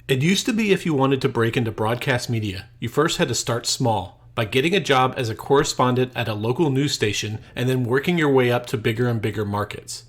It used to be if you wanted to break into broadcast media, you first had to start small by getting a job as a correspondent at a local news station and then working your way up to bigger and bigger markets.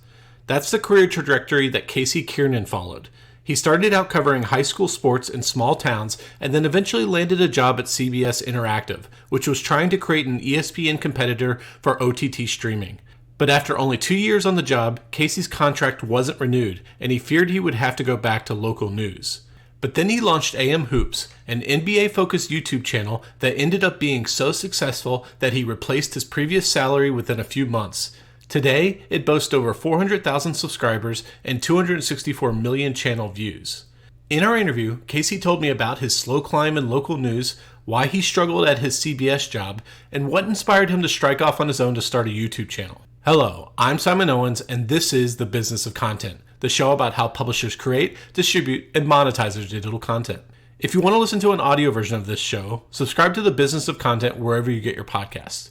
That's the career trajectory that Casey Keirnan followed. He started out covering high school sports in small towns and then eventually landed a job at CBS Interactive, which was trying to create an ESPN competitor for OTT streaming. But after only 2 years on the job, Casey's contract wasn't renewed, and he feared he would have to go back to local news. But then he launched AM Hoops, an NBA-focused YouTube channel that ended up being so successful that he replaced his previous salary within a few months. Today, it boasts over 400,000 subscribers and 264 million channel views. In our interview, Casey told me about his slow climb in local news, why he struggled at his CBS job, and what inspired him to strike off on his own to start a YouTube channel. Hello, I'm Simon Owens, and this is The Business of Content, the show about how publishers create, distribute, and monetize their digital content. If you want to listen to an audio version of this show, subscribe to The Business of Content wherever you get your podcasts.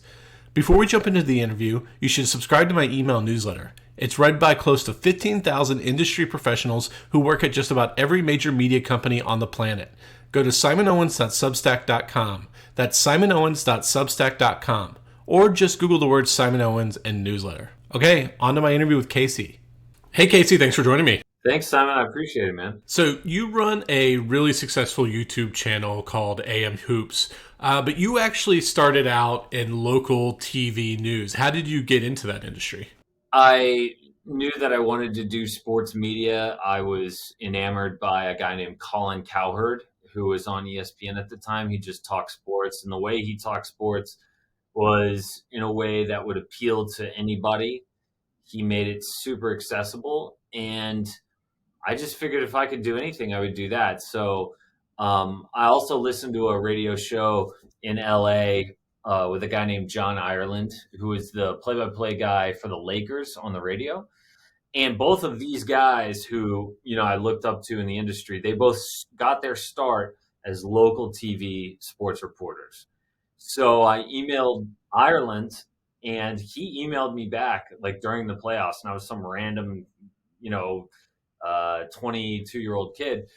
Before we jump into the interview, you should subscribe to my email newsletter. It's read by close to 15,000 industry professionals who work at just about every major media company on the planet. Go to simonowens.substack.com. That's simonowens.substack.com. Or just Google the words Simon Owens and newsletter. Okay, on to my interview with Casey. Hey, Casey, thanks for joining me. Thanks, Simon. I appreciate it, man. So you run a really successful YouTube channel called AM Hoops, but you actually started out in local TV news. How did you get into that industry? I knew that I wanted to do sports media. I was enamored by a guy named Colin Cowherd, who was on ESPN at the time. He just talked sports, and the way he talked sports was in a way that would appeal to anybody. He made it super accessible, and I just figured if I could do anything, I would do that. So I also listened to a radio show in LA with a guy named John Ireland, who is the play-by-play guy for the Lakers on the radio. And both of these guys who, I looked up to in the industry, they both got their start as local TV sports reporters. So I emailed Ireland, and he emailed me back like during the playoffs, and I was some random, 22-year-old kid.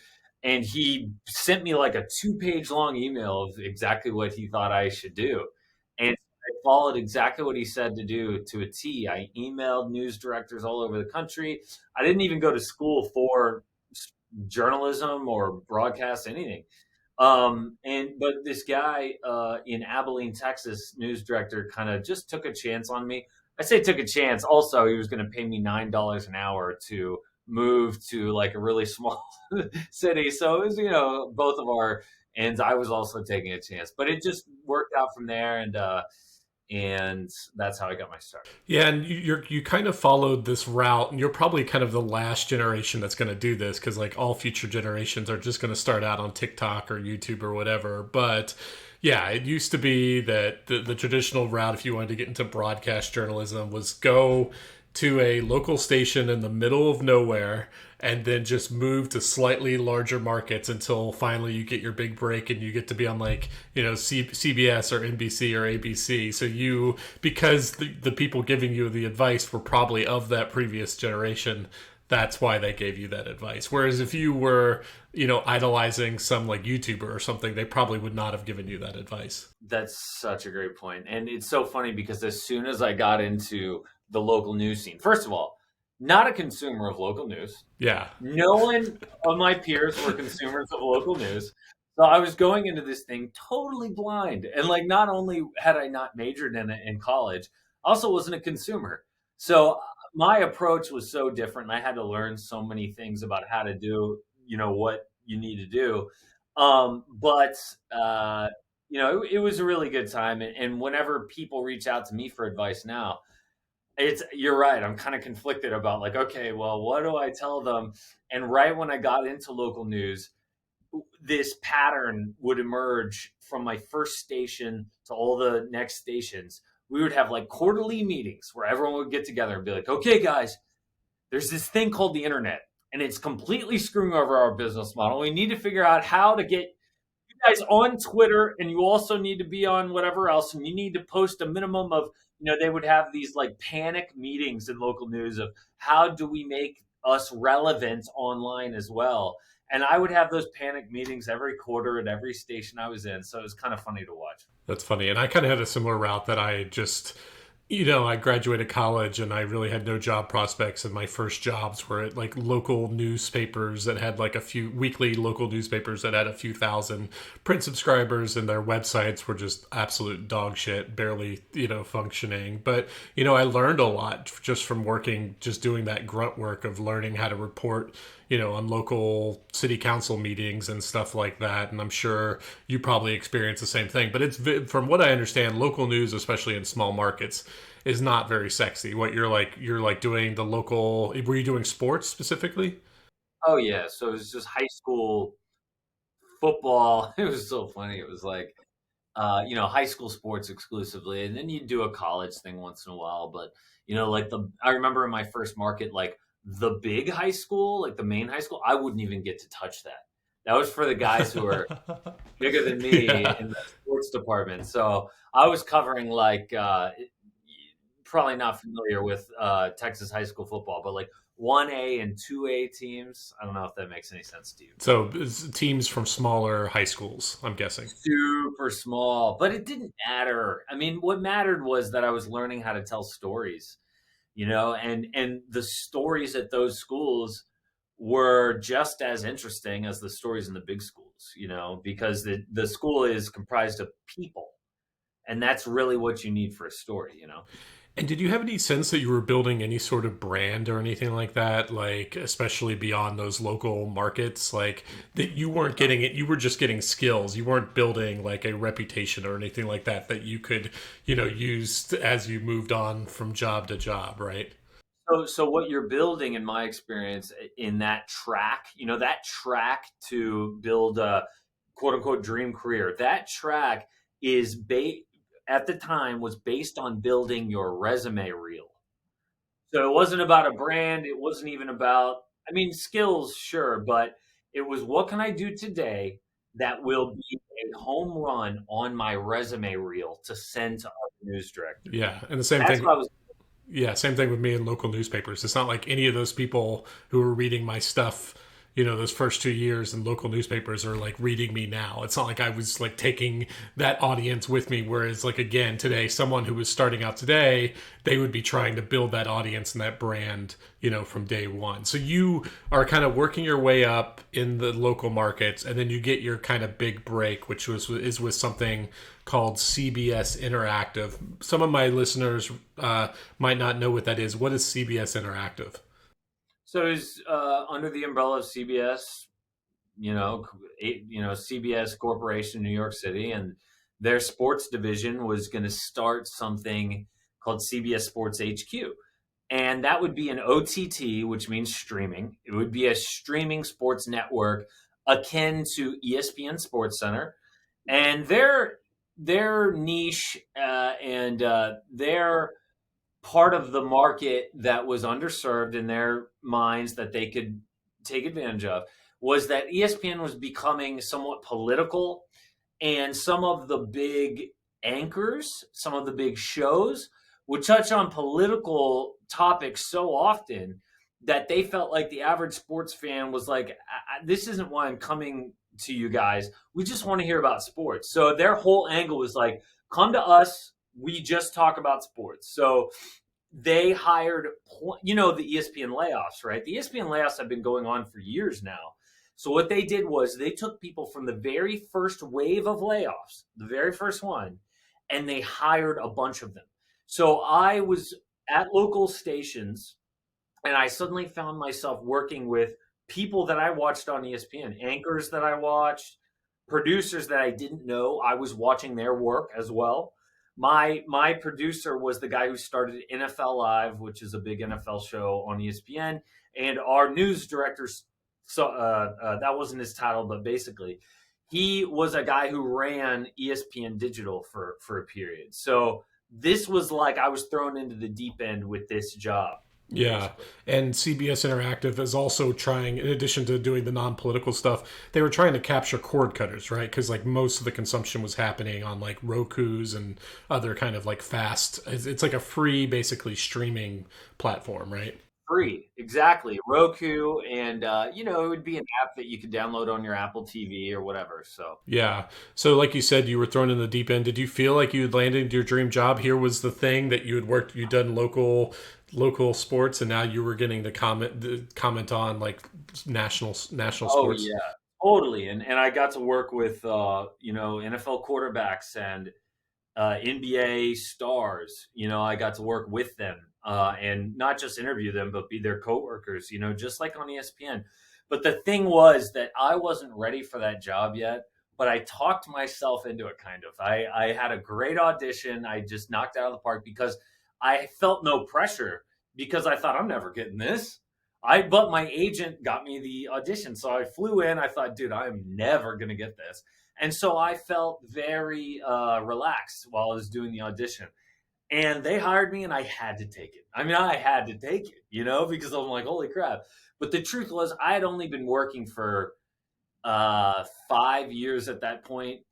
And he sent me like a 2-page long email of exactly what he thought I should do. And I followed exactly what he said to do to a T. I emailed news directors all over the country. I didn't even go to school for journalism or broadcast, anything. But this guy in Abilene, Texas, news director, kind of just took a chance on me. I say took a chance. Also, he was going to pay me $9 an hour to move to like a really small city. So it was, both of our ends. I was also taking a chance, but it just worked out from there. And that's how I got my start. Yeah, and you kind of followed this route, and you're probably kind of the last generation that's going to do this, because like all future generations are just going to start out on TikTok or YouTube or whatever. But yeah, it used to be that the traditional route, if you wanted to get into broadcast journalism, was go to a local station in the middle of nowhere and then just move to slightly larger markets until finally you get your big break and you get to be on like, CBS or NBC or ABC. So because the people giving you the advice were probably of that previous generation, that's why they gave you that advice. Whereas if you were, idolizing some like YouTuber or something, they probably would not have given you that advice. That's such a great point. And it's so funny because as soon as I got into the local news scene, first of all, not a consumer of local news. Yeah. No one of my peers were consumers of local news. So I was going into this thing totally blind. And like, not only had I not majored in it in college, I also wasn't a consumer. So my approach was so different. And I had to learn so many things about how to do, what you need to do. It was a really good time. And whenever people reach out to me for advice now, you're right. I'm kind of conflicted about like, okay, well, what do I tell them? And right when I got into local news, this pattern would emerge from my first station to all the next stations. We would have like quarterly meetings where everyone would get together and be like, okay, guys, there's this thing called the internet, and it's completely screwing over our business model. We need to figure out how to get you guys on Twitter, and you also need to be on whatever else, and you need to post a minimum of, they would have these like panic meetings in local news of how do we make us relevant online as well. And I would have those panic meetings every quarter at every station I was in. So it was kind of funny to watch. That's funny. And I kind of had a similar route that I just, I graduated college and I really had no job prospects. And my first jobs were at like local newspapers that had like a few weekly local newspapers that had a few thousand print subscribers, and their websites were just absolute dog shit, barely, functioning. But, I learned a lot just from working, just doing that grunt work of learning how to report on local city council meetings and stuff like that. And I'm sure you probably experience the same thing. But from what I understand, local news, especially in small markets, is not very sexy. What you're like doing the local. Were you doing sports specifically? Oh, yeah. So it was just high school football. It was so funny. It was like, high school sports exclusively, and then you do a college thing once in a while. But like I remember in my first market, like the big high school, like the main high school, I wouldn't even get to touch that. That was for the guys who were bigger than me Yeah. in the sports department. So I was covering like probably not familiar with Texas high school football, but like 1A and 2A teams. I don't know if that makes any sense to you. So teams from smaller high schools, I'm guessing. Super small, but it didn't matter. I mean, what mattered was that I was learning how to tell stories, and the stories at those schools were just as interesting as the stories in the big schools, because the school is comprised of people, and that's really what you need for a story. And did you have any sense that you were building any sort of brand or anything like that, like especially beyond those local markets, like that you weren't getting it, you were just getting skills. You weren't building like a reputation or anything like that that you could, use as you moved on from job to job, right? So what you're building, in my experience, in that track to build a quote unquote dream career, that track is at the time was based on building your resume reel. So it wasn't about a brand. It wasn't even about, I mean, skills, sure, but it was what can I do today that will be a home run on my resume reel to send to other news directors. Yeah, and the same That's thing. what I was. Yeah, same thing with me in local newspapers. It's not like any of those people who were reading my stuff, those first 2 years in local newspapers are like reading me now. It's not like I was like taking that audience with me. Whereas, like, again, today, someone who was starting out today, they would be trying to build that audience and that brand, from day one. So you are kind of working your way up in the local markets, and then you get your kind of big break, which is with something called CBS Interactive. Some of my listeners might not know what that is. What is CBS Interactive? So it's under the umbrella of CBS, CBS Corporation, New York City, and their sports division was going to start something called CBS Sports HQ. And that would be an OTT, which means streaming. It would be a streaming sports network akin to ESPN Sports Center. And their niche and their part of the market that was underserved in their minds that they could take advantage of was that ESPN was becoming somewhat political, and some of the big anchors, some of the big shows would touch on political topics so often that they felt like the average sports fan was like, this isn't why I'm coming to you guys. We just want to hear about sports. So their whole angle was like, come to us. We just talk about sports. So they hired, the ESPN layoffs, right? The ESPN layoffs have been going on for years now. So what they did was they took people from the very first wave of layoffs, the very first one, and they hired a bunch of them. So I was at local stations, and I suddenly found myself working with people that I watched on ESPN, anchors that I watched, producers that I didn't know. I was watching their work as well. My producer was the guy who started NFL Live, which is a big NFL show on ESPN, and our news director. So that wasn't his title, but basically, he was a guy who ran ESPN Digital for a period. So this was like I was thrown into the deep end with this job, Yeah. basically. And CBS Interactive is also trying, in addition to doing the non political stuff, they were trying to capture cord cutters, right? Because like most of the consumption was happening on like Roku's and other kind of like fast, it's like a free, basically streaming platform, right? free. Exactly. Roku. And, it would be an app that you could download on your Apple TV or whatever. So, Yeah. So, like you said, you were thrown in the deep end. Did you feel like you had landed your dream job? Here was the thing that you had worked, you'd done local sports, and now you were getting the comment on like national oh, sports. yeah, totally. And I got to work with, NFL quarterbacks and NBA stars. I got to work with them and not just interview them, but be their coworkers. Just like on ESPN. But the thing was that I wasn't ready for that job yet. But I talked myself into it, kind of. I had a great audition. I just knocked it out of the park because I felt no pressure because I thought I'm never getting this. But my agent got me the audition, so I flew in. I thought, dude, I'm never gonna get this. And so I felt very relaxed while I was doing the audition. And they hired me and I had to take it. I mean, I had to take it, because I'm like, holy crap. But the truth was, I had only been working for 5 years at that point,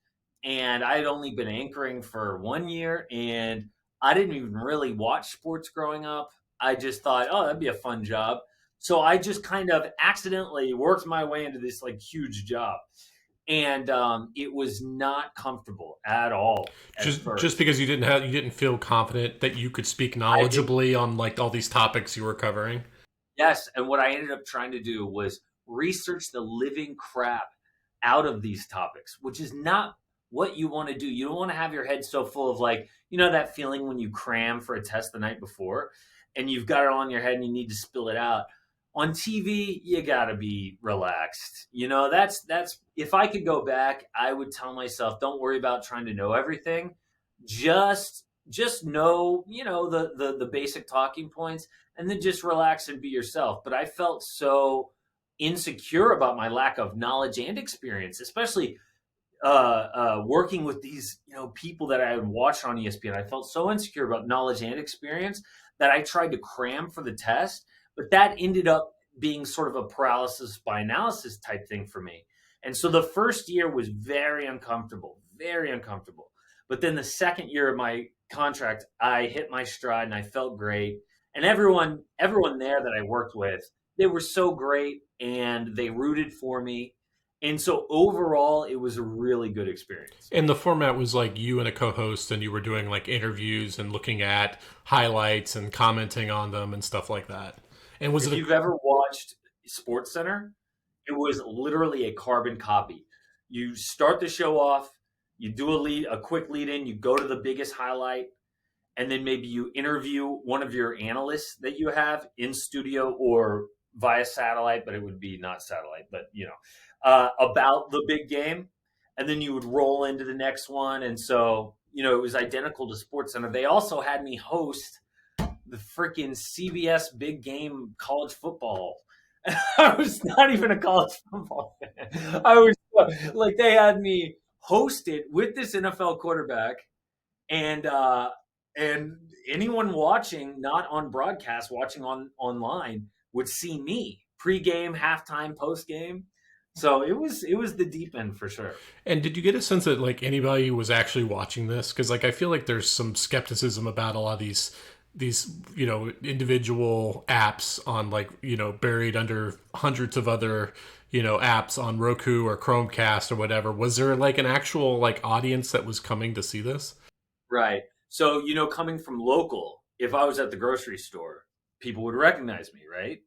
and I had only been anchoring for 1 year, and I didn't even really watch sports growing up. I just thought, oh, that'd be a fun job. So I just kind of accidentally worked my way into this like huge job, and it was not comfortable at all at Just first. because you didn't feel confident that you could speak I did. knowledgeably on like all these topics you were covering. Yes, and what I ended up trying to do was research the living crap out of these topics, which is not what you want to do. You don't want to have your head so full of like, that feeling when you cram for a test the night before and you've got it on your head and you need to spill it out. On TV, you got to be relaxed. That's if I could go back, I would tell myself, don't worry about trying to know everything. Just know, the basic talking points and then just relax and be yourself. But I felt so insecure about my lack of knowledge and experience, especially working with these people that I had watched on ESPN. I felt so insecure about knowledge and experience that I tried to cram for the test, but that ended up being sort of a paralysis by analysis type thing for me. And so the first year was very uncomfortable, very uncomfortable. But then the second year of my contract, I hit my stride and I felt great. And everyone there that I worked with, they were so great and they rooted for me. And so overall, it was a really good experience. And the format was like you and a co-host, and you were doing like interviews and looking at highlights and commenting on them and stuff like that. And was If it a you've ever watched Sports Center, it was literally a carbon copy. You start the show off, you do a quick lead in, you go to the biggest highlight, and then maybe you interview one of your analysts that you have in studio or via satellite, but it would be not satellite, but about the big game, and then you would roll into the next one. And so it was identical to Sports Center. They also had me host the freaking CBS big game college football. I was not even a college football fan. I was like, they had me host it with this NFL quarterback, and and anyone watching, not on broadcast, watching online, would see me pregame, halftime, postgame. So it was the deep end for sure. And did you get a sense that like anybody was actually watching this? Because like I feel like there's some skepticism about a lot of these individual apps on like buried under hundreds of other apps on Roku or Chromecast or whatever. Was there like an actual like audience that was coming to see this? Right. So, coming from local, if I was at the grocery store, people would recognize me, right?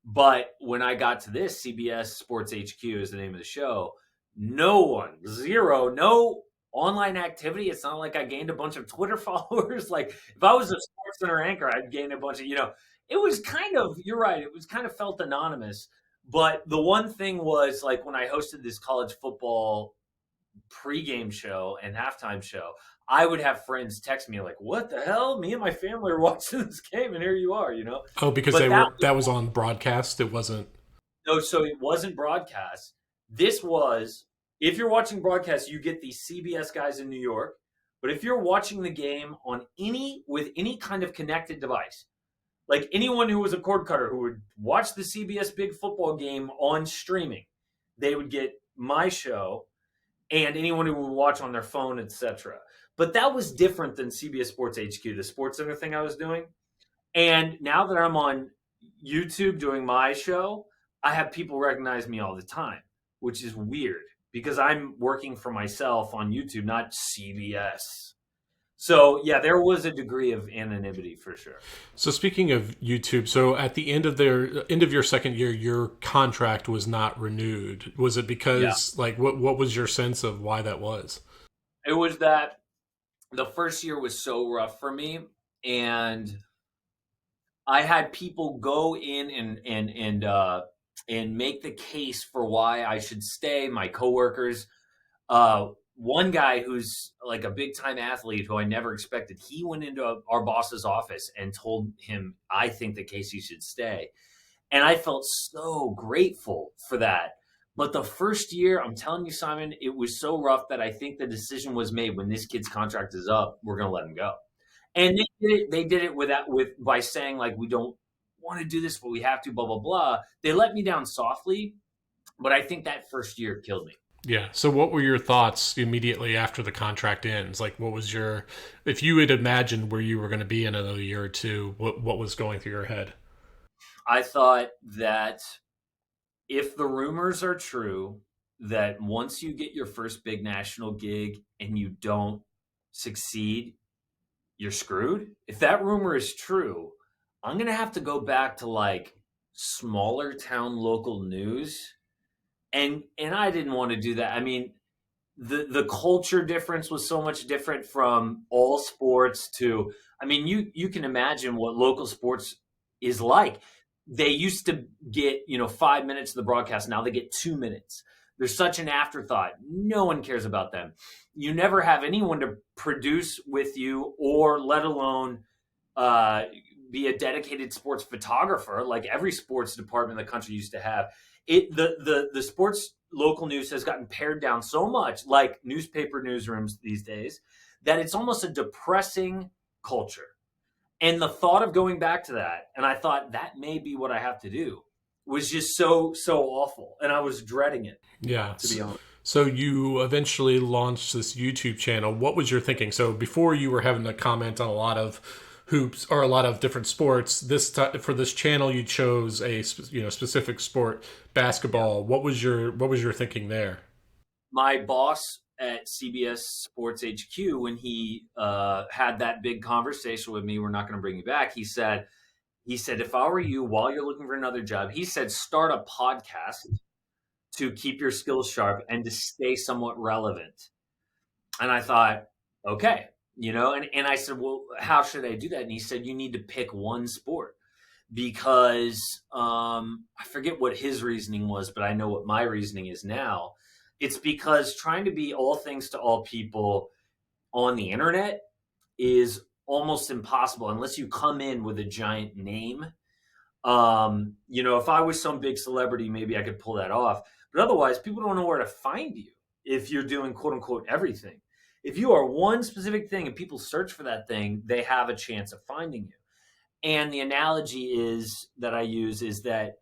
But when I got to this, CBS Sports HQ is the name of the show. No one, zero, no online activity. It's not like I gained a bunch of Twitter followers. Like if I was a Sports Center anchor, I'd gain a bunch of, it was kind of, you're right. It was kind of felt anonymous. But the one thing was like when I hosted this college football pregame show and halftime show, I would have friends text me like, "What the hell? Me and my family are watching this game, and here you are." Oh, because But that was on broadcast. It wasn't. no, so it wasn't broadcast. This was, if you're watching broadcast, you get the CBS guys in New York. But if you're watching the game on with any kind of connected device, like anyone who was a cord cutter who would watch the CBS big football game on streaming, they would get my show, and anyone who would watch on their phone, etc. But that was different than CBS Sports HQ, the Sports Center thing I was doing. And now that I'm on YouTube doing my show, I have people recognize me all the time, which is weird because I'm working for myself on YouTube, not CBS. So yeah, there was a degree of anonymity for sure. So speaking of YouTube, so at the end of your second year, your contract was not renewed. Was it Yeah. because like what was your sense of why that was? It was that the first year was so rough for me, and I had people go in and make the case for why I should stay. My coworkers, one guy who's like a big time athlete who I never expected, he went into our boss's office and told him, "I think that Casey should stay," and I felt so grateful for that. But the first year, I'm telling you, Simon, it was so rough that I think the decision was made when this kid's contract is up, we're going to let him go. And they did it with by saying like we don't want to do this, but we have to, blah blah blah. They let me down softly, but I think that first year killed me. Yeah. So what were your thoughts immediately after the contract ends? Like what was your if you had imagined where you were going to be in another year or two, what was going through your head? I thought that if the rumors are true, that once you get your first big national gig and you don't succeed, you're screwed. If that rumor is true, I'm gonna have to go back to like smaller town local news, and I didn't want to do that. I mean, the culture difference was so much different from all sports to, I mean, you can imagine what local sports is like. They used to get 5 minutes of the broadcast, now they get 2 minutes. There's such an afterthought, no one cares about them. You never have anyone to produce with you, or let alone uh, be a dedicated sports photographer like every sports department in the country used to have. The sports local news has gotten pared down so much, like newspaper newsrooms these days, that it's almost a depressing culture. And the thought of going back to that, and I thought that may be what I have to do, was just so awful, and I was dreading it, Yeah. to be honest. So you eventually launched this YouTube channel. What was your thinking? So before you were having to comment on a lot of hoops or a lot of different sports. For this channel, you chose a specific sport, basketball. What was your thinking there? My boss at CBS Sports HQ, when he had that big conversation with me, we're not going to bring you back. He said, if I were you, while you're looking for another job, he said, start a podcast to keep your skills sharp and to stay somewhat relevant. And I thought, okay, and I said, well, how should I do that? And he said, you need to pick one sport, because I forget what his reasoning was, but I know what my reasoning is now. It's because trying to be all things to all people on the internet is almost impossible unless you come in with a giant name. If I was some big celebrity, maybe I could pull that off. But otherwise, people don't know where to find you if you're doing quote unquote everything. If you are one specific thing and people search for that thing, they have a chance of finding you. And the analogy is that I use is that,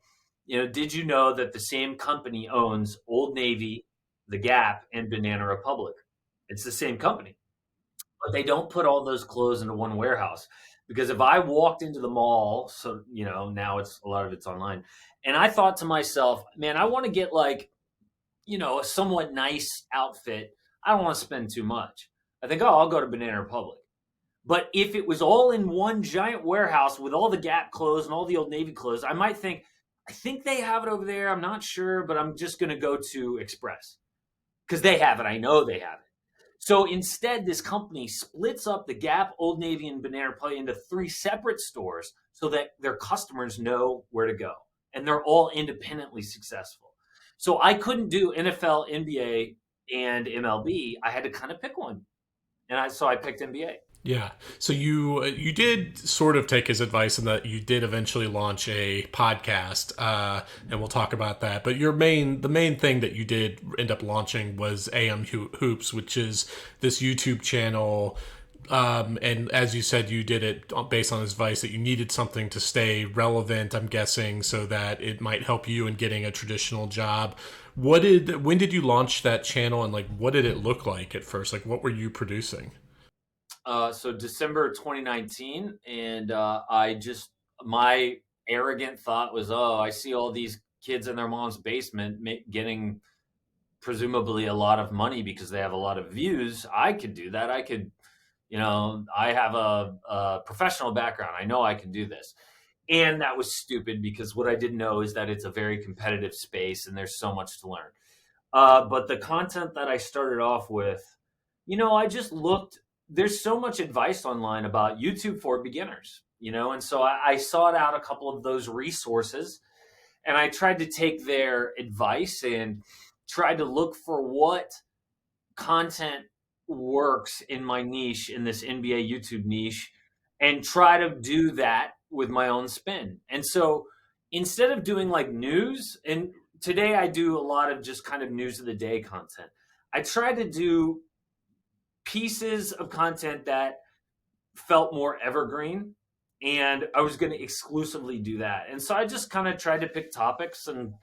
did you know that the same company owns Old Navy, The Gap, and Banana Republic? It's the same company, but they don't put all those clothes into one warehouse. Because if I walked into the mall, so now it's a lot of it's online, and I thought to myself, man, I want to get like, a somewhat nice outfit. I don't want to spend too much. I think, oh, I'll go to Banana Republic. But if it was all in one giant warehouse with all the Gap clothes and all the Old Navy clothes, I might think, I think they have it over there. I'm not sure, but I'm just going to go to Express because they have it. I know they have it. So instead, this company splits up the Gap, Old Navy, and Banana Republic into three separate stores so that their customers know where to go. And they're all independently successful. So I couldn't do NFL, NBA, and MLB. I had to kind of pick one. So I picked NBA. Yeah. So you did sort of take his advice in that you did eventually launch a podcast, and we'll talk about that. But the main thing that you did end up launching was AM Hoops, which is this YouTube channel. And as you said, you did it based on his advice that you needed something to stay relevant, I'm guessing, so that it might help you in getting a traditional job. When did you launch that channel, and like what did it look like at first? Like what were you producing? So December 2019, and my arrogant thought was, oh, I see all these kids in their mom's basement getting presumably a lot of money because they have a lot of views. I could do that. I could, I have a professional background. I know I can do this. And that was stupid because what I didn't know is that it's a very competitive space and there's so much to learn. But the content that I started off with, I just looked, there's so much advice online about YouTube for beginners, and so I sought out a couple of those resources and I tried to take their advice and tried to look for what content works in my niche, in this NBA YouTube niche, and try to do that with my own spin. And so instead of doing like news, and today I do a lot of just kind of news of the day content, I try to do pieces of content that felt more evergreen. And I was going to exclusively do that. And so I just kind of tried to pick topics and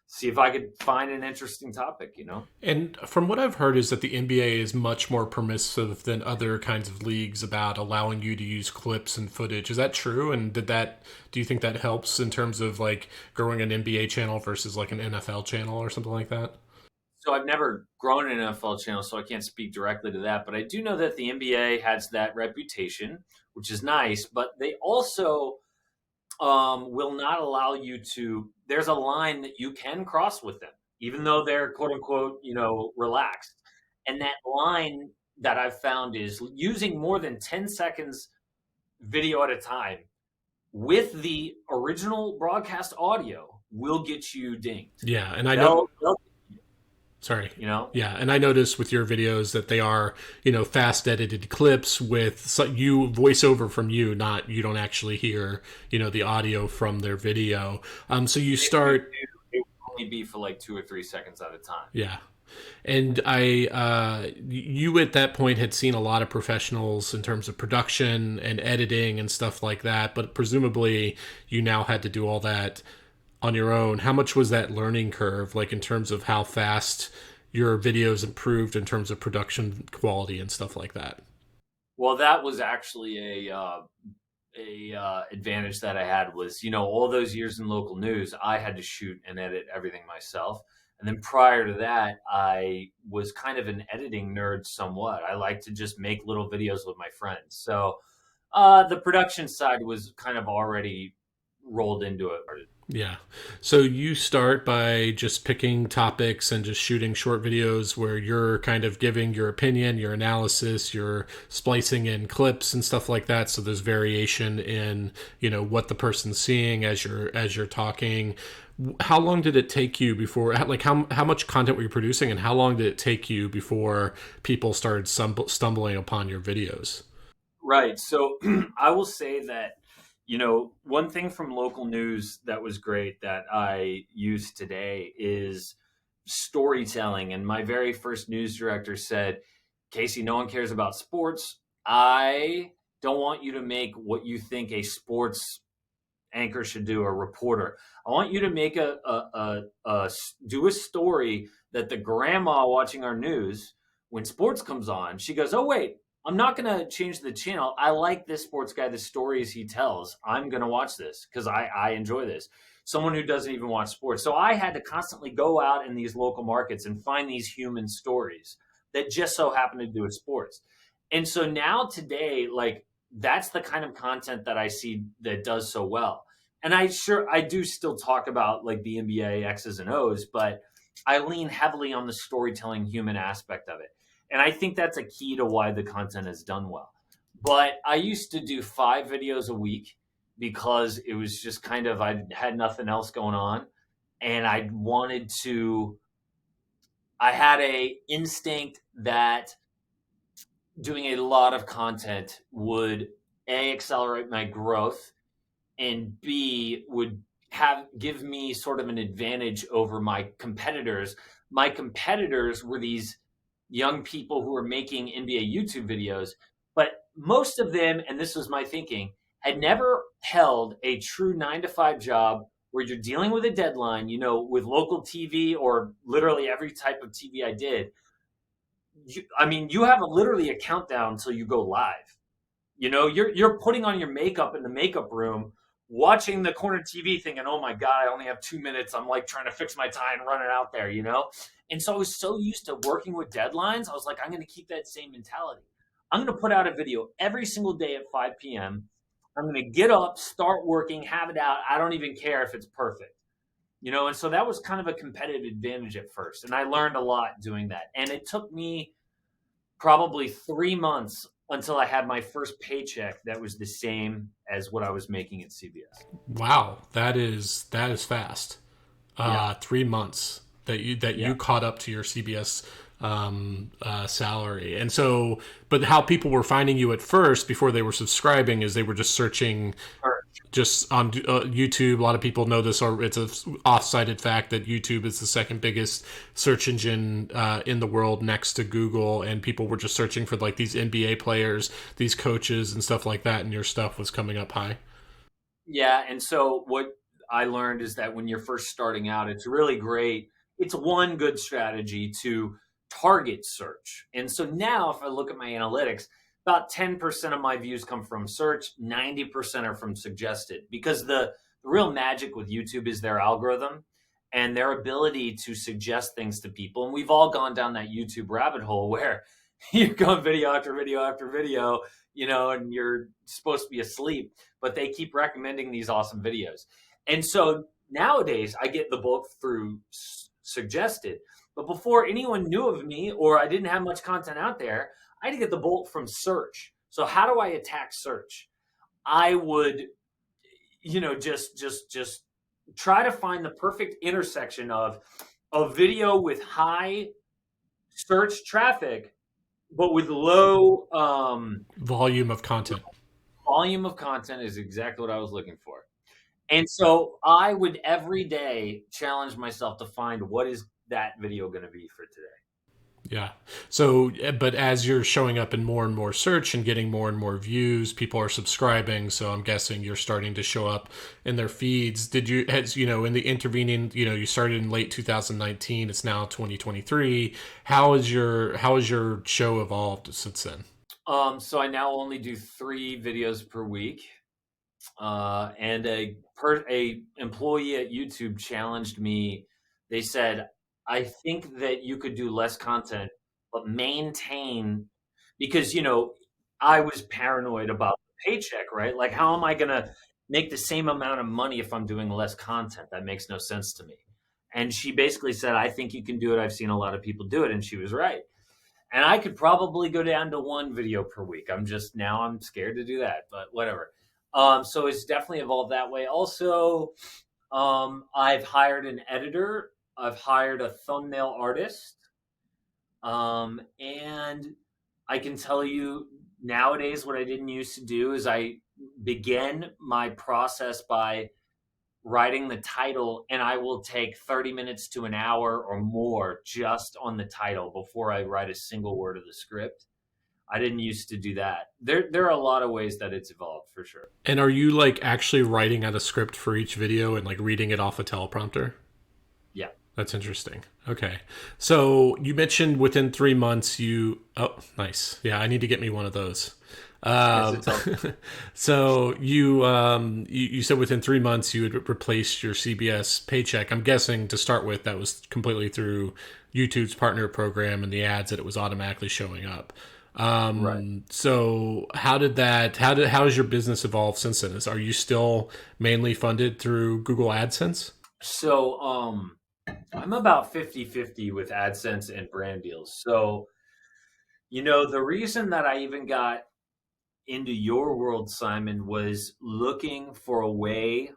see if I could find an interesting topic. And from what I've heard is that the NBA is much more permissive than other kinds of leagues about allowing you to use clips and footage. Is that true? And do you think that helps in terms of like growing an NBA channel versus like an NFL channel or something like that? So I've never grown an NFL channel, so I can't speak directly to that. But I do know that the NBA has that reputation, which is nice. But they also will not allow you to. There's a line that you can cross with them, even though they're quote unquote, relaxed. And that line that I've found is using more than 10 seconds video at a time with the original broadcast audio will get you dinged. Yeah, and I know. They'll Sorry. you know Yeah, and I noticed with your videos that they are, fast edited clips with you voiceover from you, not you don't actually hear, the audio from their video. So you start. It will only be for like 2 or 3 seconds at a time. Yeah. And you at that point had seen a lot of professionals in terms of production and editing and stuff like that, but presumably you now had to do all that on your own. How much was that learning curve, like in terms of how fast your videos improved in terms of production quality and stuff like that? Well, that was actually a advantage that I had was, all those years in local news, I had to shoot and edit everything myself. And then prior to that, I was kind of an editing nerd somewhat. I like to just make little videos with my friends. So the production side was kind of already rolled into it. Yeah. So you start by just picking topics and just shooting short videos where you're kind of giving your opinion, your analysis, you're splicing in clips and stuff like that. So there's variation in, what the person's seeing as you're talking. How long did it take you before, like how much content were you producing and how long did it take you before people started stumbling upon your videos? Right. So I will say that, one thing from local news that was great that I use today is storytelling. And my very first news director said, Casey, no one cares about sports. I don't want you to make what you think a sports anchor should do, a reporter. I want you to make do a story that the grandma watching our news, when sports comes on, she goes, oh, wait, I'm not going to change the channel. I like this sports guy, the stories he tells. I'm going to watch this because I enjoy this. Someone who doesn't even watch sports. So I had to constantly go out in these local markets and find these human stories that just so happen to do with sports. And so now today, like that's the kind of content that I see that does so well. And I do still talk about like the NBA X's and O's, but I lean heavily on the storytelling human aspect of it. And I think that's a key to why the content is done well. But I used to do 5 videos a week because it was just kind of, I had nothing else going on. And I had a instinct that doing a lot of content would A, accelerate my growth, and B, would give me sort of an advantage over my competitors. My competitors were these young people who were making NBA YouTube videos, but most of them, and this was my thinking, had never held a true 9-to-5 job where you're dealing with a deadline, with local TV or literally every type of TV I did. You have literally a countdown until you go live. You're putting on your makeup in the makeup room watching the corner TV thinking, oh my God, I only have 2 minutes. I'm like trying to fix my tie and run it out there, you know? And so I was so used to working with deadlines. I was like, I'm going to keep that same mentality. I'm going to put out a video every single day at 5 p.m. I'm going to get up, start working, have it out. I don't even care if it's perfect, you know? And so that was kind of a competitive advantage at first. And I learned a lot doing that. And it took me probably 3 months until I had my first paycheck that was the same as what I was making at CBS. Wow, that is fast. Yeah. 3 months that Yeah. you caught up to your CBS salary. And so, but how people were finding you at first before they were subscribing is they were just searching just on YouTube. A lot of people know this, or it's a off-cited fact that YouTube is the second biggest search engine in the world next to Google, and people were just searching for like these NBA players, these coaches, and stuff like that, and your stuff was coming up high. Yeah. And so what I learned is that when you're first starting out, it's really great. It's one good strategy to target search. And so now, if I look at my analytics, about 10% of my views come from search, 90% are from suggested, because the real magic with YouTube is their algorithm and their ability to suggest things to people. And we've all gone down that YouTube rabbit hole where you're going video after video after video, you know, and you're supposed to be asleep, but they keep recommending these awesome videos. And so nowadays I get the bulk through suggested. But before anyone knew of me or I didn't have much content out there, I had to get the bulk from search. So how do I attack search? I would, you know, just try to find the perfect intersection of a video with high search traffic but with low Volume of content. volume of content is exactly what I was looking for. And so I would every day challenge myself to find what is that video going to be for today. Yeah. So, but as you're showing up in more and more search and getting more and more views, people are subscribing. So I'm guessing you're starting to show up in their feeds. Did you, as you know, in the intervening, you know, you started in late 2019. It's now 2023. How has your show evolved since then? So I now only do 3 videos per week. And a employee at YouTube challenged me. They said, "I think that you could do less content, but maintain," because you know I was paranoid about the paycheck, right? Like, how am I gonna make the same amount of money if I'm doing less content? That makes no sense to me. And she basically said, "I think you can do it. I've seen a lot of people do it," and she was right. And I could probably go down to 1 video per week. I'm scared to do that, but whatever. So it's definitely evolved that way. Also, I've hired an editor. I've hired a thumbnail artist. And I can tell you nowadays what I didn't used to do is I begin my process by writing the title, and I will take 30 minutes to an hour or more just on the title before I write a single word of the script. I didn't used to do that. There are a lot of ways that it's evolved for sure. And are you like actually writing out a script for each video and like reading it off a teleprompter? Yeah. That's interesting. Okay. So you mentioned within 3 months oh, nice. Yeah, I need to get me one of those. Yes, Um, it's all. so you said within 3 months you had replaced your CBS paycheck. I'm guessing to start with that was completely through YouTube's partner program and the ads that it was automatically showing up. Right. So how has your business evolved since then? Are you still mainly funded through Google AdSense? So I'm about 50-50 with AdSense and brand deals. So, you know, the reason that I even got into your world, Simon, was looking for a way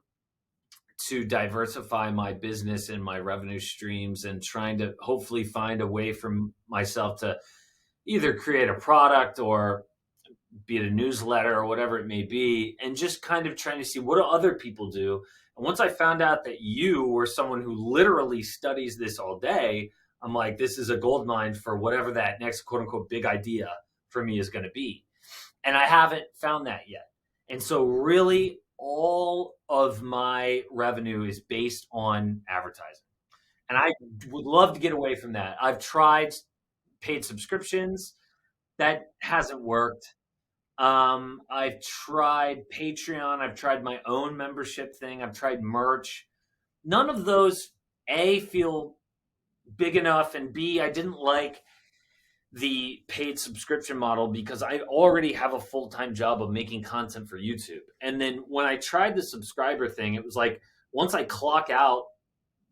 to diversify my business and my revenue streams and trying to hopefully find a way for myself to either create a product or be it a newsletter or whatever it may be, and just kind of trying to see what do other people do. And once I found out that you were someone who literally studies this all day, I'm like, this is a gold mine for whatever that next quote unquote big idea for me is going to be. And I haven't found that yet. And so really all of my revenue is based on advertising. And I would love to get away from that. I've tried paid subscriptions. That hasn't worked. I've tried Patreon. I've tried my own membership thing. I've tried merch. None of those, A, feel big enough, and B, I didn't like the paid subscription model because I already have a full-time job of making content for YouTube. And then when I tried the subscriber thing, it was like once I clock out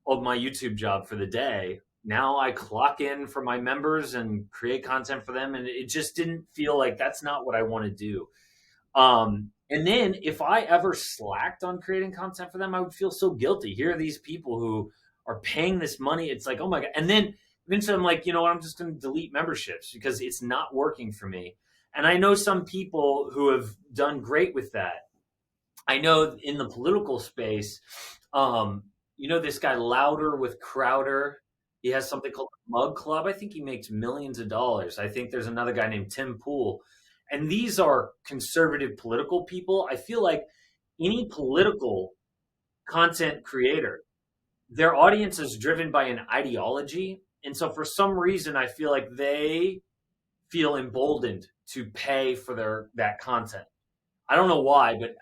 of my YouTube job for the day, now I clock in for my members and create content for them. And it just didn't feel like that's not what I want to do. And then if I ever slacked on creating content for them, I would feel so guilty. Here are these people who are paying this money. It's like, oh my God. And then eventually I'm like, you know what? I'm just going to delete memberships because it's not working for me. And I know some people who have done great with that. I know in the political space, this guy Louder with Crowder. He has something called the Mug Club. I think he makes millions of dollars. I think there's another guy named Tim Pool. And these are conservative political people. I feel like any political content creator, their audience is driven by an ideology. And so for some reason, I feel like they feel emboldened to pay for that content. I don't know why, but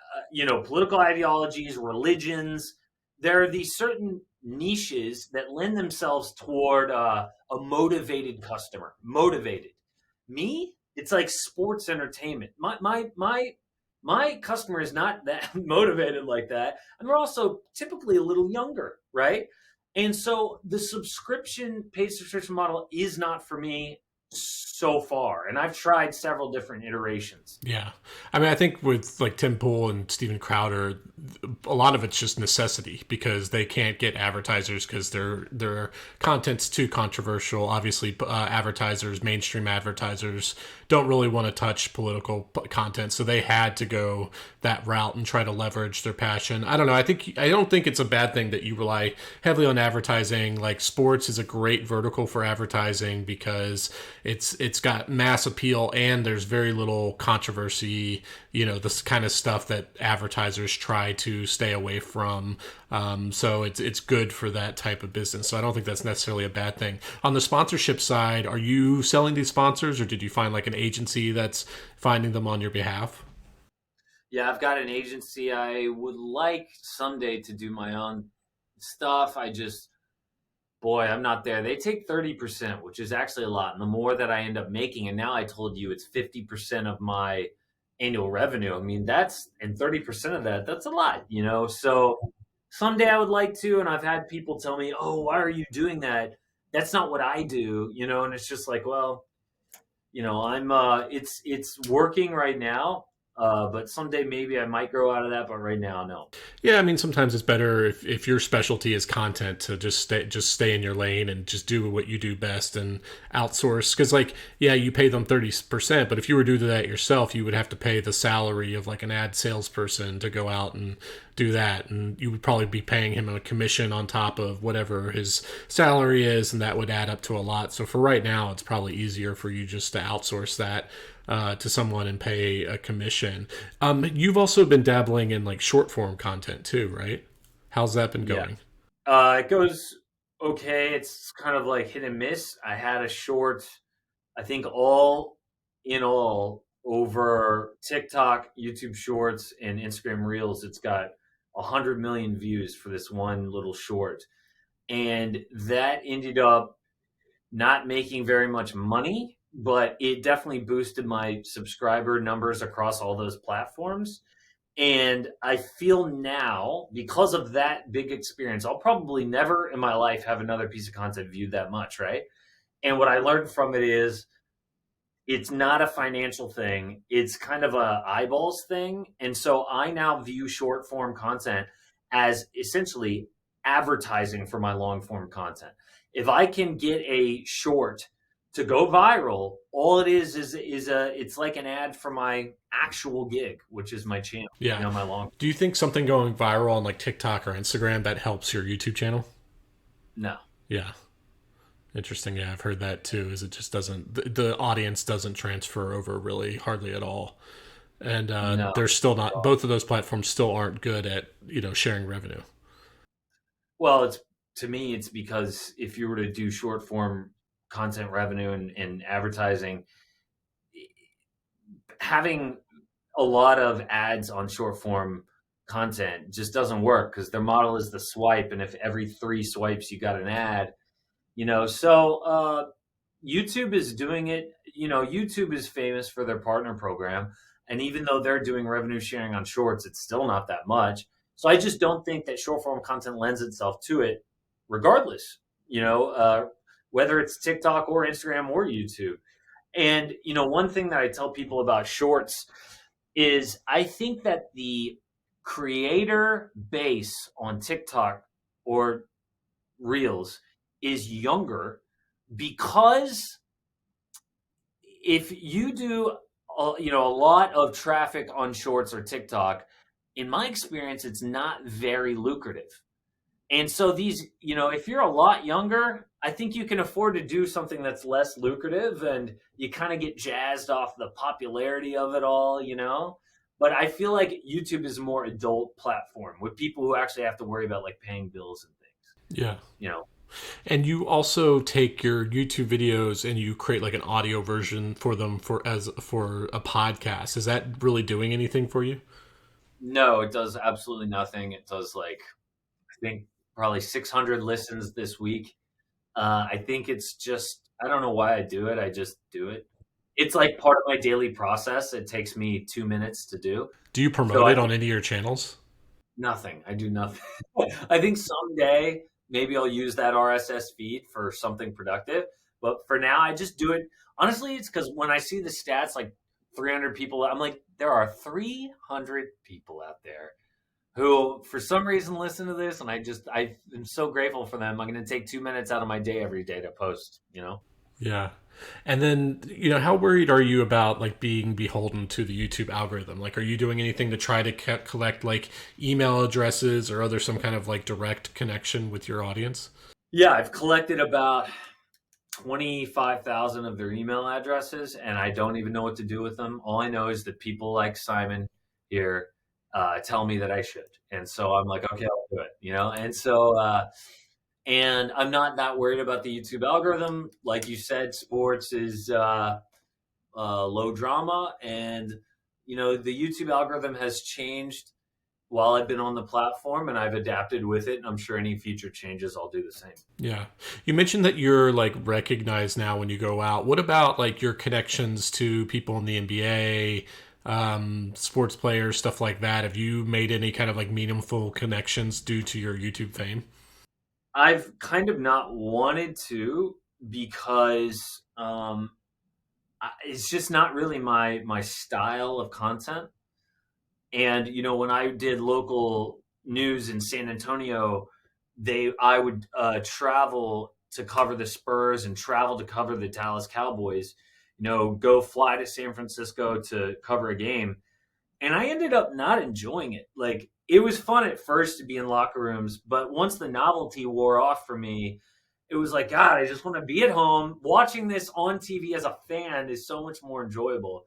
political ideologies, religions, there are these certain niches that lend themselves toward a motivated customer. Motivated. Me, it's like sports entertainment. My customer is not that motivated like that, and they're also typically a little younger, right? And so the paid subscription model is not for me so far, and I've tried several different iterations. Yeah. I mean, I think with like Tim Pool and Steven Crowder, a lot of it's just necessity because they can't get advertisers because their content's too controversial. Obviously, mainstream advertisers don't really want to touch political content, so they had to go that route and try to leverage their passion. I don't know. I don't think it's a bad thing that you rely heavily on advertising. Like sports is a great vertical for advertising because it's got mass appeal and there's very little controversy. This kind of stuff that advertisers try to stay away from. So it's good for that type of business. So I don't think that's necessarily a bad thing. On the sponsorship side, are you selling these sponsors, or did you find like an agency that's finding them on your behalf? Yeah, I've got an agency. I would like someday to do my own stuff. Boy, I'm not there. They take 30%, which is actually a lot. And the more that I end up making, and now I told you it's 50% of my annual revenue. I mean, and 30% of that's a lot. So someday I would like to, and I've had people tell me, "Oh, why are you doing that? That's not what I do," and it's just like, well, I'm it's working right now. But someday maybe I might grow out of that, but right now, no. Yeah, I mean, sometimes it's better if your specialty is content to just stay in your lane and just do what you do best and outsource. Because, like, yeah, you pay them 30%, but if you were to do that yourself, you would have to pay the salary of like an ad salesperson to go out and do that, and you would probably be paying him a commission on top of whatever his salary is, and that would add up to a lot. So for right now, it's probably easier for you just to outsource that to someone and pay a commission. You've also been dabbling in like short form content too, right? How's that been Yeah. going? It goes okay. It's kind of like hit and miss. I had a short, I think all in all, over TikTok, YouTube Shorts, and Instagram Reels, it's got 100 million views for this one little short. And that ended up not making very much money, but it definitely boosted my subscriber numbers across all those platforms. And I feel now, because of that big experience, I'll probably never in my life have another piece of content viewed that much, right? And what I learned from it is it's not a financial thing. It's kind of a eyeballs thing. And so I now view short form content as essentially advertising for my long form content. If I can get a short to go viral, all it is it's like an ad for my actual gig, which is my channel, Yeah. my long. Do you think something going viral on like TikTok or Instagram that helps your YouTube channel? No. Yeah. Interesting. Yeah, I've heard that too. Is it just doesn't the audience doesn't transfer over really hardly at all, and No. they're still not. Both of those platforms still aren't good at sharing revenue. Well, to me, it's because if you were to do short form content revenue and advertising, having a lot of ads on short form content just doesn't work because their model is the swipe, and if every 3 swipes you got an ad, YouTube is doing it. YouTube is famous for their partner program, and even though they're doing revenue sharing on shorts, it's still not that much. So I just don't think that short form content lends itself to it, regardless. Whether it's TikTok or Instagram or YouTube. And one thing that I tell people about shorts is I think that the creator base on TikTok or Reels is younger, because if you do a lot of traffic on shorts or TikTok, in my experience, it's not very lucrative. And so if you're a lot younger, I think you can afford to do something that's less lucrative, and you kind of get jazzed off the popularity of it all. But I feel like YouTube is a more adult platform with people who actually have to worry about like paying bills and things. Yeah. And you also take your YouTube videos and you create like an audio version for them for a podcast. Is that really doing anything for you? No, it does absolutely nothing. It does I think probably 600 listens this week. I think it's just, I don't know why I do it. I just do it. It's like part of my daily process. It takes me 2 minutes to do. Do you promote it on any of your channels? Nothing. I do nothing. I think someday maybe I'll use that RSS feed for something productive. But for now, I just do it. Honestly, it's because when I see the stats, like 300 people, I'm like, there are 300 people out there who, for some reason, listen to this. And I am so grateful for them. I'm going to take 2 minutes out of my day every day to post, Yeah. And then, how worried are you about like being beholden to the YouTube algorithm? Like, are you doing anything to try to collect like email addresses or other some kind of like direct connection with your audience? Yeah, I've collected about 25,000 of their email addresses, and I don't even know what to do with them. All I know is that people like Simon here tell me that I should. And so I'm like, okay, I'll do it, And so, and I'm not that worried about the YouTube algorithm. Like you said, sports is low drama. And, the YouTube algorithm has changed while I've been on the platform, and I've adapted with it. And I'm sure any future changes, I'll do the same. Yeah. You mentioned that you're like recognized now when you go out. What about like your connections to people in the NBA, sports players, stuff like that? Have you made any kind of like meaningful connections due to your YouTube fame? I've kind of not wanted to, because it's just not really my style of content. And when I did local news in San Antonio, I would travel to cover the Spurs and travel to cover the Dallas Cowboys. Go fly to San Francisco to cover a game, and I ended up not enjoying it. Like, it was fun at first to be in locker rooms, but once the novelty wore off for me, it was like, God, I just want to be at home. Watching this on TV as a fan is so much more enjoyable.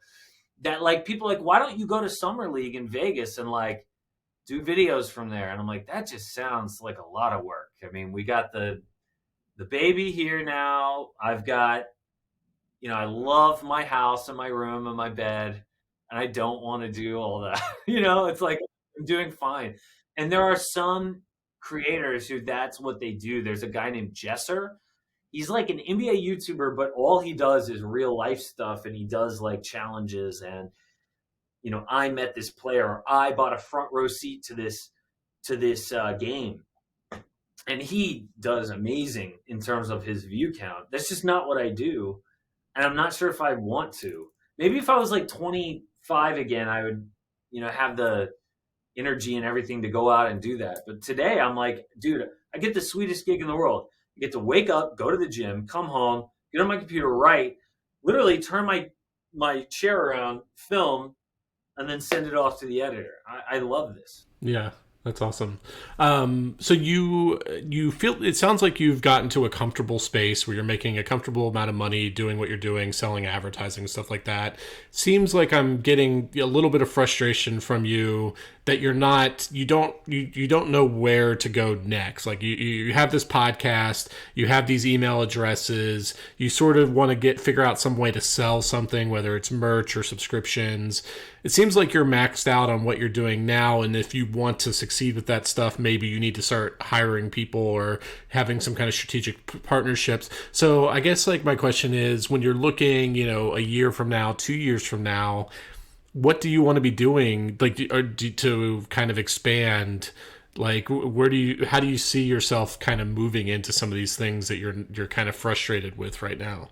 That like people like, why don't you go to Summer League in Vegas and like do videos from there? And I'm like, that just sounds like a lot of work. I mean, we got the baby here now. I've got, I love my house and my room and my bed, and I don't want to do all that. It's like, I'm doing fine. And there are some creators who that's what they do. There's a guy named Jesser. He's like an NBA YouTuber, but all he does is real life stuff, and he does like challenges and, I met this player, or I bought a front row seat to this game. And he does amazing in terms of his view count. That's just not what I do. And I'm not sure if I want to. Maybe if I was like 25 again, I would, have the energy and everything to go out and do that. But today I'm like, dude, I get the sweetest gig in the world. I get to wake up, go to the gym, come home, get on my computer, write, literally turn my chair around, film, and then send it off to the editor. I love this. Yeah. That's awesome. So you feel, it sounds like you've gotten to a comfortable space where you're making a comfortable amount of money doing what you're doing, selling advertising, stuff like that. Seems like I'm getting a little bit of frustration from you that you don't know where to go next. Like you have this podcast, you have these email addresses, you sort of want to figure out some way to sell something, whether it's merch or subscriptions. It seems like you're maxed out on what you're doing now, and if you want to succeed with that stuff, maybe you need to start hiring people or having some kind of strategic partnerships. So I guess like my question is, when you're looking, a year from now, 2 years from now, what do you want to be doing, like, to kind of expand? Like, how do you see yourself kind of moving into some of these things that you're kind of frustrated with right now?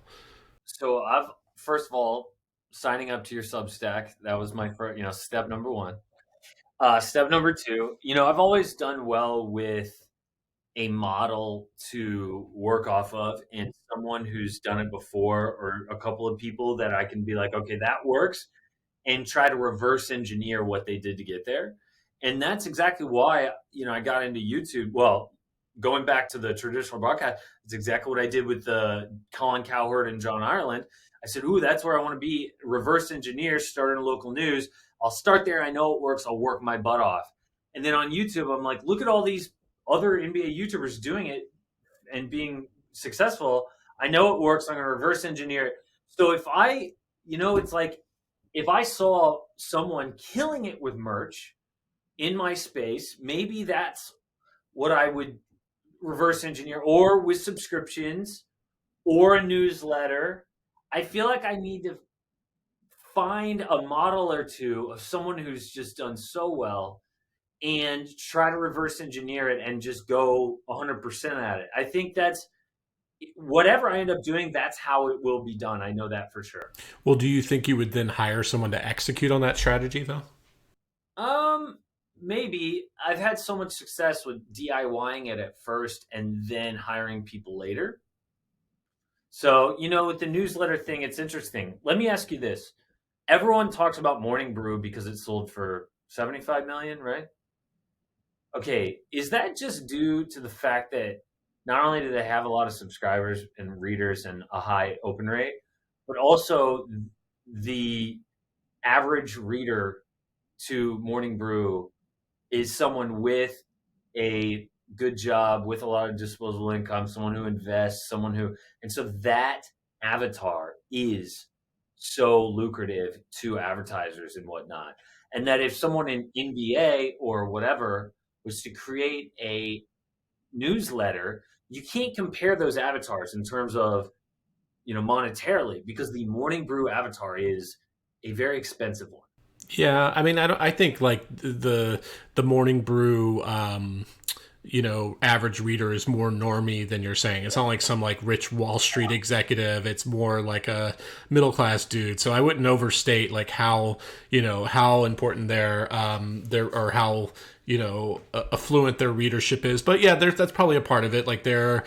So I've first of all signing up to your Substack. That was my first, step number one. Step number two, I've always done well with a model to work off of and someone who's done it before or a couple of people that I can be like, okay, that works and try to reverse engineer what they did to get there. And that's exactly why, I got into YouTube. Well, going back to the traditional broadcast, it's exactly what I did with the Colin Cowherd and John Ireland. I said, ooh, that's where I want to be. Reverse engineer, start in local news. I'll start there. I know it works. I'll work my butt off. And then on YouTube, I'm like, look at all these other NBA YouTubers doing it and being successful. I know it works. I'm going to reverse engineer it. So if I, it's like if I saw someone killing it with merch in my space, maybe that's what I would reverse engineer, or with subscriptions or a newsletter. I feel like I need to find a model or two of someone who's just done so well and try to reverse engineer it and just go 100% at it. I think that's whatever I end up doing, that's how it will be done. I know that for sure. Well, do you think you would then hire someone to execute on that strategy, though? Um, Maybe. I've had so much success with DIYing it at first and then hiring people later. So, with the newsletter thing, it's interesting. Let me ask you this. Everyone talks about Morning Brew because it sold for 75 million, right? Okay, is that just due to the fact that not only do they have a lot of subscribers and readers and a high open rate, but also the average reader to Morning Brew is someone with a good job, with a lot of disposable income, someone who invests, and so that avatar is so lucrative to advertisers and whatnot. And that if someone in NBA or whatever was to create a newsletter, you can't compare those avatars in terms of, monetarily, because the Morning Brew avatar is a very expensive one. Yeah, I mean, I think like the Morning Brew, average reader is more normie than you're saying. It's not like some like rich Wall Street executive. It's more like a middle class dude. So I wouldn't overstate like how important their or how affluent their readership is. But yeah, that's probably a part of it. Like they're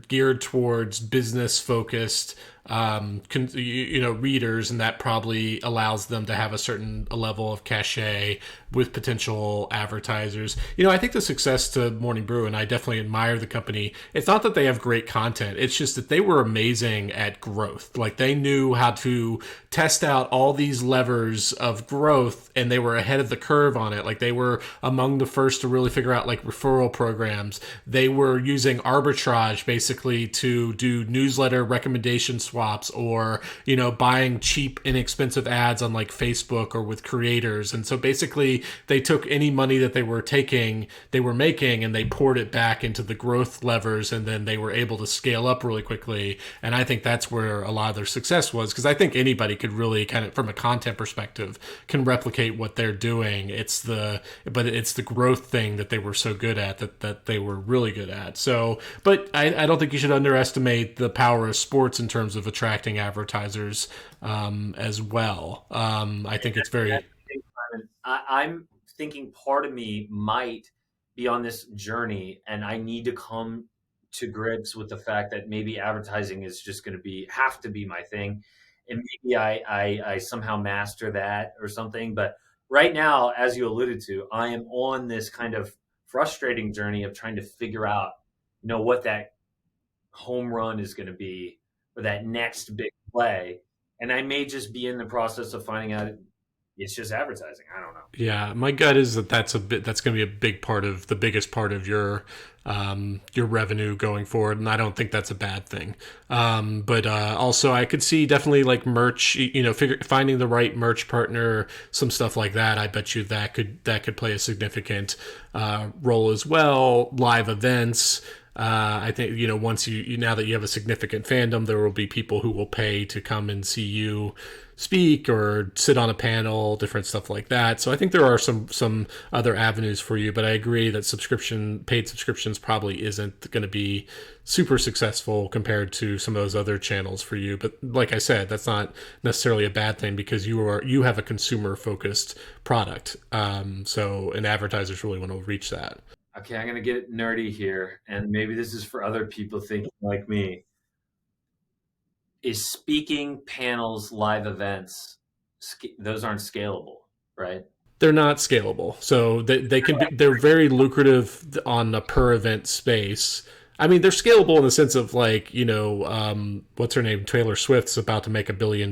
geared towards business focused readers, and that probably allows them to have a certain level of cachet with potential advertisers. I think the success to Morning Brew, and I definitely admire the company, it's not that they have great content, it's just that they were amazing at growth. Like they knew how to test out all these levers of growth, and they were ahead of the curve on it. Like they were among the first to really figure out like referral programs. They were using arbitrage basically to do newsletter recommendation swaps, or buying cheap inexpensive ads on like Facebook or with creators. And so basically they took any money that they were making, and they poured it back into the growth levers, and then they were able to scale up really quickly. And I think that's where a lot of their success was, because I think anybody could really kind of, from a content perspective, can replicate what they're doing. It's the growth thing that they were so good at, that they were really good at. So, but I don't think you should underestimate the power of sports in terms of attracting advertisers as well. I think it's very. I'm thinking part of me might be on this journey, and I need to come to grips with the fact that maybe advertising is just going to have to be my thing, and maybe I somehow master that or something. But right now, as you alluded to, I am on this kind of frustrating journey of trying to figure out, what that home run is going to be, or that next big play. And I may just be in the process of finding out It's just advertising. I don't know. Yeah, my gut is that that's going to be a big part of the biggest part of your revenue going forward, and I don't think that's a bad thing. But also, I could see definitely like merch, finding the right merch partner, some stuff like that. I bet you that could play a significant role as well. Live events. I think once now that you have a significant fandom, there will be people who will pay to come and see you speak or sit on a panel, different stuff like that. So I think there are some other avenues for you, but I agree that paid subscriptions probably isn't going to be super successful compared to some of those other channels for you. But like I said, that's not necessarily a bad thing because you have a consumer focused product. And advertisers really want to reach that. Okay, I'm gonna get nerdy here, and maybe this is for other people thinking like me. Is speaking, panels, live events, those aren't scalable, right? They're not scalable. So they're very lucrative on a per event space. I mean, they're scalable in the sense of like, what's her name? Taylor Swift's about to make $1 billion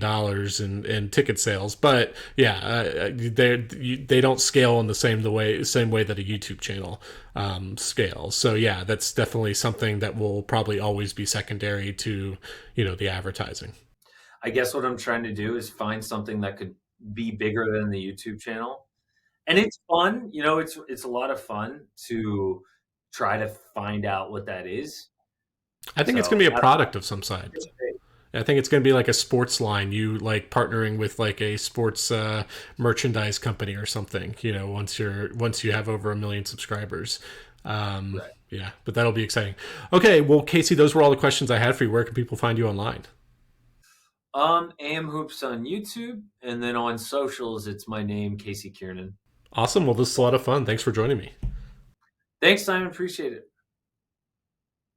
in ticket sales. But yeah, they don't scale in the same way that a YouTube channel scales. So yeah, that's definitely something that will probably always be secondary to, the advertising. I guess what I'm trying to do is find something that could be bigger than the YouTube channel. And it's fun, it's a lot of fun to try to find out what that is. I think it's going So to be a I don't product of some side. I think it's going to be like a sports line. You like partnering with like a sports merchandise company or something. Once you have over 1 million subscribers. right. Yeah, but that'll be exciting. Okay, well, Casey, those were all the questions I had for you. Where can people find you online? AM Hoops on YouTube, and then on socials, it's my name, Casey Keirnan. Awesome. Well, this is a lot of fun. Thanks for joining me. Thanks, Simon. Appreciate it.